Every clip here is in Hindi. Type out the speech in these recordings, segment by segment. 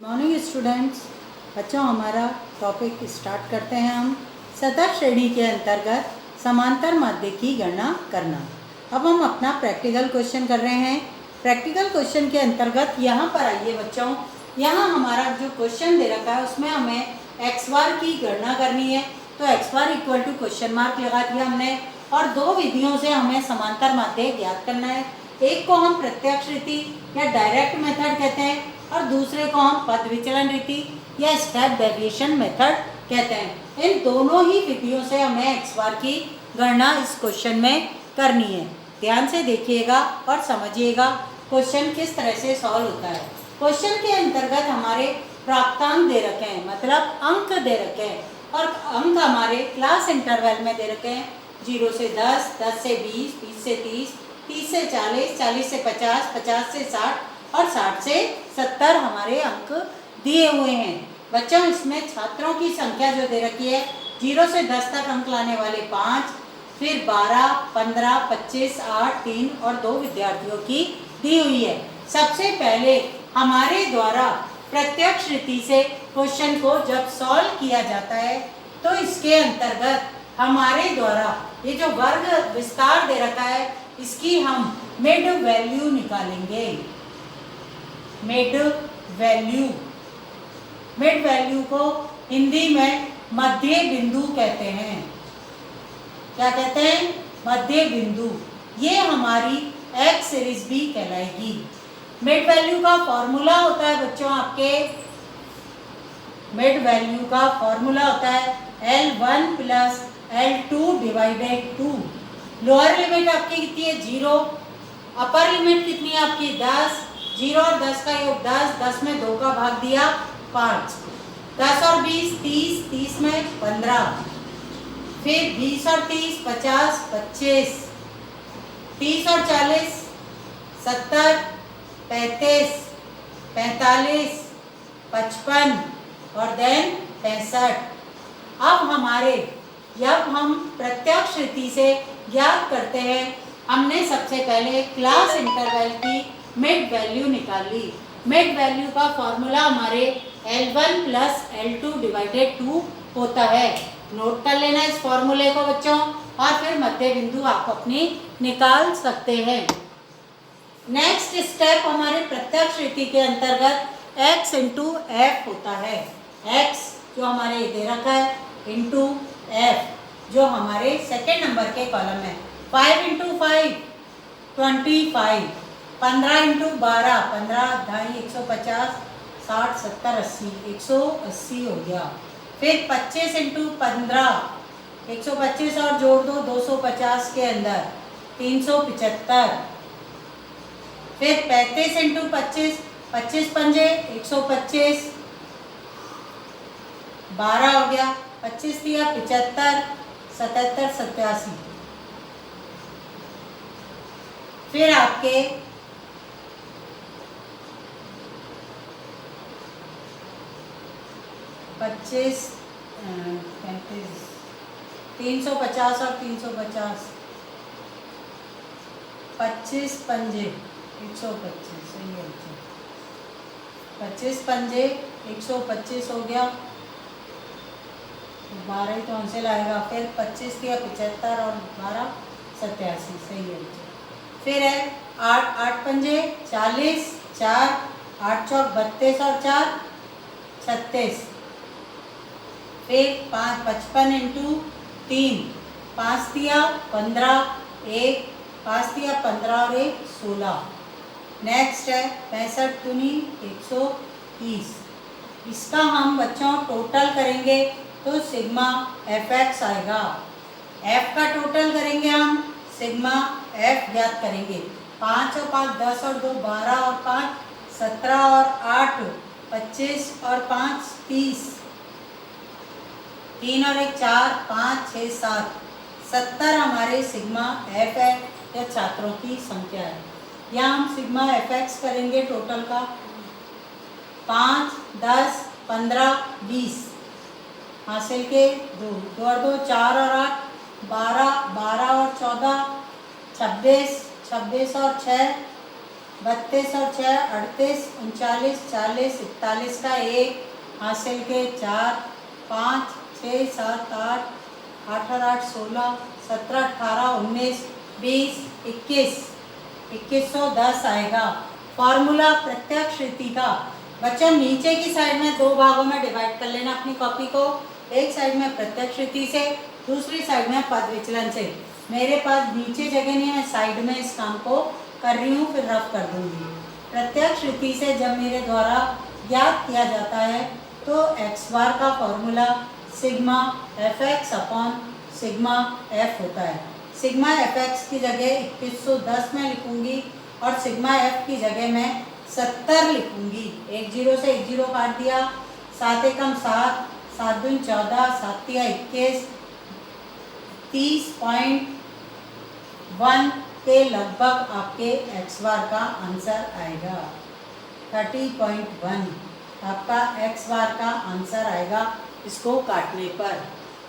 मॉर्निंग स्टूडेंट्स, बच्चों हमारा टॉपिक स्टार्ट करते हैं। हम सतह श्रेणी के अंतर्गत समांतर माध्य की गणना करना। अब हम अपना प्रैक्टिकल क्वेश्चन कर रहे हैं। प्रैक्टिकल क्वेश्चन के अंतर्गत यहाँ पर आइए बच्चों, यहाँ हमारा जो क्वेश्चन दे रखा है उसमें हमें एक्स बार की गणना करनी है। तो x bar equal to question mark लगा दिया हमने, और दो विधियों से हमें समांतर माध्य ज्ञात करना है। एक को हम प्रत्यक्ष रीति या डायरेक्ट मेथड कहते हैं, और दूसरे को हम पद विचलन रीति या स्टेप डेविएशन मेथड कहते हैं। इन दोनों ही विधियों से हमें एक्स बार की गणना इस क्वेश्चन में करनी है। ध्यान से देखिएगा और समझिएगा क्वेश्चन किस तरह से सॉल्व होता है। क्वेश्चन के अंतर्गत हमारे प्राप्तांक दे रखे हैं, मतलब अंक दे रखे हैं, और अंक हमारे क्लास इंटरवल में दे रखे हैं 0 से 10, 10 से 20, 20 से 30, 30 से 40, 40 से 50, 50 से 60 और 60 से 70 हमारे अंक दिए हुए हैं। बच्चों इसमें छात्रों की संख्या जो दे रखी है 0 से 10 तक अंक लाने वाले 5, फिर 12, 15, 25, 8, 3 और 2 विद्यार्थियों की दी हुई है। सबसे पहले हमारे द्वारा प्रत्यक्ष रीति से क्वेश्चन को जब सॉल्व किया जाता है तो इसके अंतर्गत हमारे द्वारा ये जो वर्ग विस्तार दे रखा है इसकी हम मिड वैल्यू निकालेंगे। मिड वैल्यू को हिंदी में मध्य बिंदु कहते हैं। क्या कहते हैं? मध्य बिंदु। ये हमारी एक्स सीरीज भी कहलाएगी। मिड वैल्यू का फॉर्मूला होता है बच्चों, आपके मिड वैल्यू का फॉर्मूला होता है L1 plus L2 divided 2। Lower limit आपकी कितनी है? 0। अपर लिमिट कितनी है आपकी? 10। 0 और 10 का योग 10, 10 में 2 का भाग दिया 5, 10 और 20 30, 30 में 15, फिर 20 और 30 50, 25, 30 और 40 70, 35, 45, 55 और देन 65। अब हमारे जब हम प्रत्यक्ष रीति से ज्ञात करते हैं, हमने सबसे पहले क्लास इंटरवल की मिड वैल्यू निकाल ली। मिड वैल्यू का फॉर्मूला हमारे L1 प्लस L2 डिवाइडेड 2 होता है। नोट कर लेना इस फॉर्मूले को बच्चों, और फिर मध्य बिंदु आप अपनी निकाल सकते हैं। नेक्स्ट स्टेप हमारे प्रत्यक्ष रीति के अंतर्गत x इंटू एफ होता है। x जो हमारे दे रखा है इंटू एफ जो हमारे सेकेंड नंबर के कॉलम में 5 इंटू 5 25, 15 इंटू 12 15, 2.5 150, 60 70 80 180 हो गया। फिर 25 इंटू 15 125 और जोड़ दो 250 के अंदर 375। फिर 35 इंटू 25, 25 पंजे 125, 12 हो गया। 25 दिया 75, 77 87। फिर आपके 25 35 350 और 350, 25 पंजे 125, सही है। 25 पंजे 125 हो गया, 12 ही तो हमसे लाएगा। फिर 25 दिया 75 और 12 87, सही है। फिर है 8 पंजे 40, 4 8 चौक 32 और 4 36। फिर 5 55 इंटू 3, 5 दिया 15, 1 5 दिया 15 और 1 16। नेक्स्ट है 65 दूनी 130। इसका हम बच्चों टोटल करेंगे तो सिग्मा एफ एक्स आएगा। एफ का टोटल करेंगे हम, सिग्मा एफ ज्ञात करेंगे। 5 और 5 10 और 2 12 और 5 17 और 8 25 और 5 30, 3 और 1 4 5 6 7 70 हमारे सिग्मा एफ है, या छात्रों की संख्या है। यहाँ हम सिग्मा एफ एक्स करेंगे टोटल का 5 10 15 20 हासिल के 2 और 2 4 और 8 12, 12 और 14 26, 26 और 6 32 और 6 38, 39, 40, 41 का 1 हासिल के 4, 5, 6, 7, 8, 8 और 8 16, 17, 18, 19, 20, 21, 2110 आएगा। फॉर्मूला प्रत्यक्ष रीति का। बच्चों नीचे की साइड में दो भागों में डिवाइड कर लेना अपनी कॉपी को। एक साइड में प्रत्यक्ष रीति से, दूसरी साइड में पद विचलन से। मेरे पास नीचे जगह नहीं है, मैं साइड में इस काम को कर रही हूँ, फिर रफ कर दूंगी। प्रत्यक्ष रीति से जब मेरे द्वारा ज्ञात किया जाता है तो एक्स बार का formula sigma F x upon sigma F होता है। सिग्मा एफ एक्स की जगह 2110 में लिखूंगी और सिग्मा एफ की जगह मैं 70 लिखूंगी। 1 0 से 1 0 काट दिया, 7 एकम 7, 7 दूनी 14, 7 तिया 21, 30.1 के लगभग आपके एक्स बार का आंसर आएगा। 30.1 आपका एक्स बार का आंसर आएगा इसको काटने पर।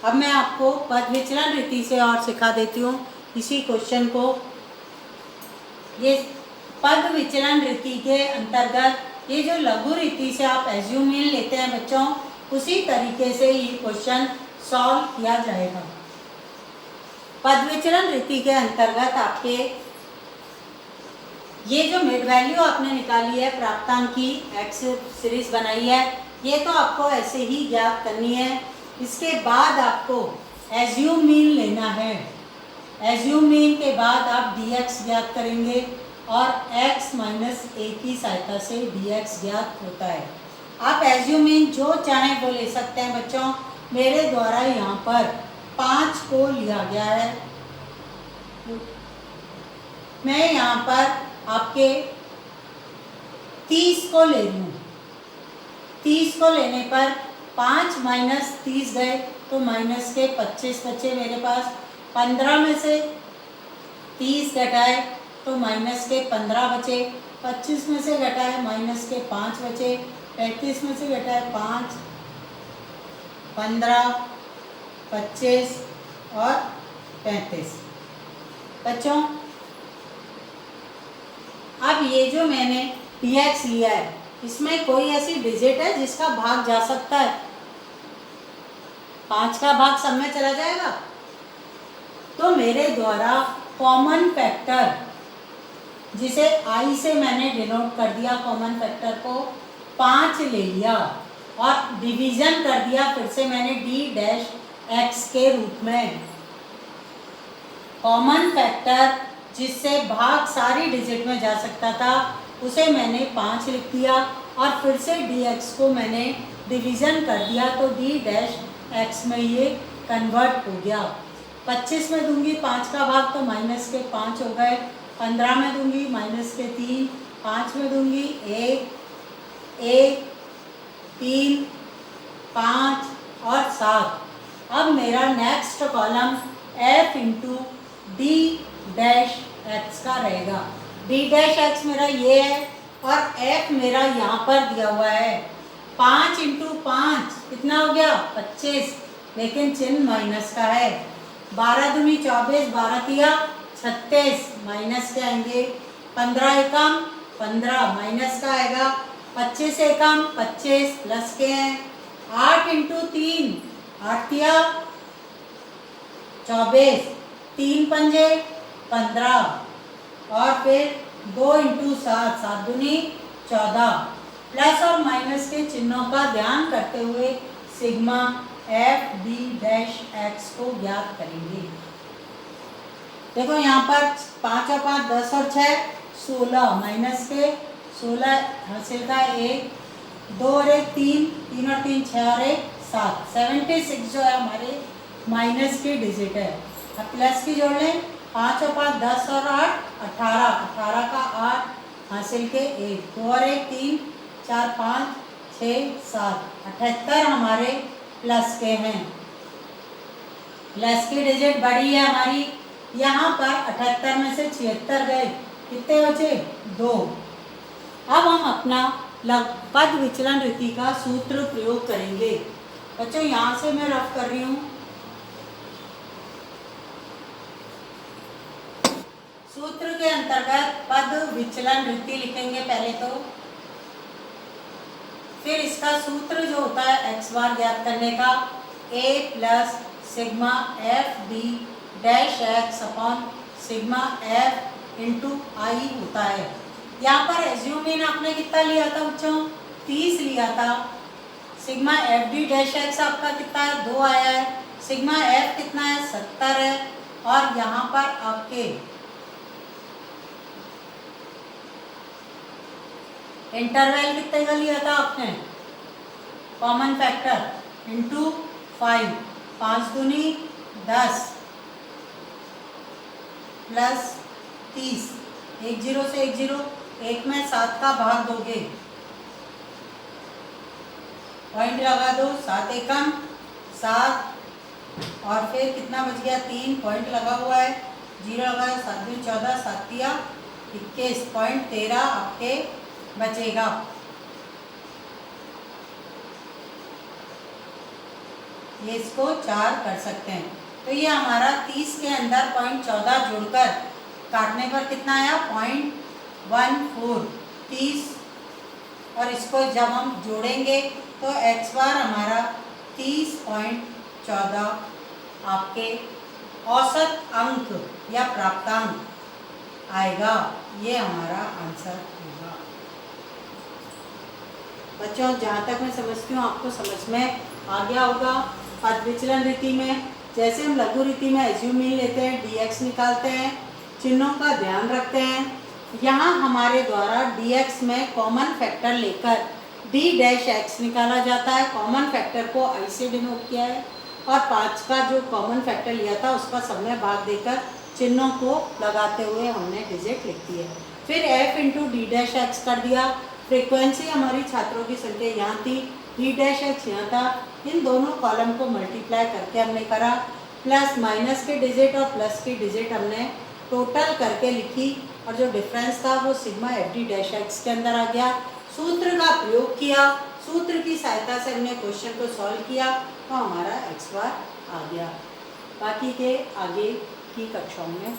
अब मैं आपको पद विचलन रीति से और सिखा देती हूँ इसी क्वेश्चन को। ये पद विचलन रीति के अंतर्गत ये जो लघु रीति से आप एज्यूम मीन लेते हैं बच्चों, उसी तरीके से ये क्वेश्चन सॉल्व किया जाएगा। पद विचलन रीति के अंतर्गत आपके ये जो मिड वैल्यू आपने निकाली है प्राप्तांक की एक्स सीरीज बनाई है, ये तो आपको ऐसे ही ज्ञात करनी है। इसके बाद आपको एज्यूम मीन लेना है। एज्यूम मीन के बाद आप dx ज्ञात करेंगे और x माइनस a की सहायता से dx ज्ञात होता है। आप एज्यूम मीन जो चाहें वो ले सकते हैं बच्चों। मेरे द्वारा यहाँ पर 5 को लिया गया है। मैं यहाँ पर आपके 30 को ले लूँ। 30 को लेने पर 5 माइनस 30 गए तो माइनस के 25 बचे मेरे पास। 15 में से 30 घटाए तो माइनस के 15 बचे। 25 में से घटाए माइनस के 5 बचे। 35 में से घटाए 5, 15, 25 और 35। बच्चों अब ये जो मैंने dx लिया है इसमें कोई ऐसी डिजिट है जिसका भाग जा सकता है? 5 का भाग सब में चला जाएगा। तो मेरे द्वारा कॉमन फैक्टर, जिसे i से मैंने डिनोट कर दिया, कॉमन फैक्टर को 5 ले लिया और डिवीजन कर दिया फिर से मैंने d डैश x के रूप में। कॉमन फैक्टर जिससे भाग सारी डिजिट में जा सकता था उसे मैंने 5 लिख दिया और फिर से dx को मैंने डिवीज़न कर दिया तो d डैश x में ये कन्वर्ट हो गया। 25 में दूंगी 5 का भाग तो माइनस के 5 हो गए। 15 में दूंगी माइनस के 3, 5 में दूंगी 1, 1, 3, 5 और 7। अब मेरा next column f into D dash x का रहेगा। डी डैश एक्स मेरा ये है और f मेरा यहाँ पर दिया हुआ है। 5 इंटू 5 कितना हो गया? 25, लेकिन चिन्ह माइनस का है। 12 दूनी 24, 12 तिया 36, माइनस के आएंगे। 15 एकम 15 माइनस का आएगा। 25 एकम 25 प्लस के हैं। 8 इंटू 3 8 तिया 24, 3 पंजे 15 और फिर 2 इंटू 7 7 दूनी 14। प्लस और माइनस के चिन्हों का ध्यान करते हुए sigma F D dash x को ज्ञात करेंगे। देखो यहाँ पर 5 और 5 10 और 6 16, माइनस के 16 हासिल का 1, 2 और 1 3, 3 और 3 6 और 1 7। 76 जो है हमारे माइनस की डिजिट है। अब प्लस की जोड़ लें। 5 और 5 10 और 8 18, 18 का 8 हासिल के 1, 2 और 1 3, 4 5 6 7। 78 हमारे प्लस के हैं। प्लस की डिजिट बड़ी है हमारी। यहाँ पर 78 में से 76 गए, कितने बचे? 2। अब हम अपना पद विचलन रीति का सूत्र प्रयोग करेंगे। बच्चों यहाँ से मैं रफ कर रही हूँ। सूत्र के अंतर्गत पद विचलन रीति लिखेंगे पहले तो, फिर इसका सूत्र जो होता है एक्स बार ज्ञात करने का a plus sigma F D dash X upon sigma F into I होता है। यहाँ पर एज्यूम इन आपने कितना लिया था बच्चों, 30 लिया था। Sigma F D dash x आपका कितना है, 2 आया है। सिग्मा एफ कितना है, 70 है। और यहाँ पर आपके इंटरवल कितने का लिया था आपने, कॉमन फैक्टर इंटू 5, 5 दूनी 10 प्लस 30, 1 0 से 1 0, 1 में 7 का भाग दोगे, पॉइंट लगा दो, 7 एकम 7 और फिर कितना बच गया, 3 पॉइंट लगा हुआ है, 0 लगा है, 7 दूनी 14, 7 तिया 21, पॉइंट 13 आपके बचेगा। ये इसको 4 कर सकते हैं। तो ये हमारा 30 के अंदर पॉइंट 14 जोड़कर काटने पर कितना आया, 0.14 30, और इसको जब हम जोड़ेंगे तो x बार हमारा 30.14 आपके औसत अंक या प्राप्तांक आएगा। ये हमारा आंसर होगा। बच्चों जहाँ तक मैं समझती हूँ आपको समझ में आ गया होगा। पद विचलन रीति में जैसे हम लघु रीति में एज्यूम इन लेते हैं, dx निकालते हैं, चिन्हों का ध्यान रखते हैं। यहाँ हमारे द्वारा dx में कॉमन फैक्टर लेकर d डैश x निकाला जाता है। कॉमन फैक्टर को i से डिनोट किया है और 5 का जो कॉमन फैक्टर लिया था उसका सब में भाग देकर चिन्हों को लगाते हुए हमने डिजिट लिख दी है। फिर f into D dash x कर दिया। फ्रीक्वेंसी हमारी छात्रों की संख्या यहाँ थी, डी डैश एक्स यहाँ था। इन दोनों कॉलम को मल्टीप्लाई करके हमने करा, प्लस माइनस के डिजिट और प्लस की डिजिट हमने टोटल करके लिखी और जो डिफरेंस था वो sigma F D dash x के अंदर आ गया। सूत्र का प्रयोग किया, सूत्र की सहायता से हमने क्वेश्चन को सॉल्व किया तो हमारा एक्स बार आ गया। बाकी के आगे की कक्षाओं में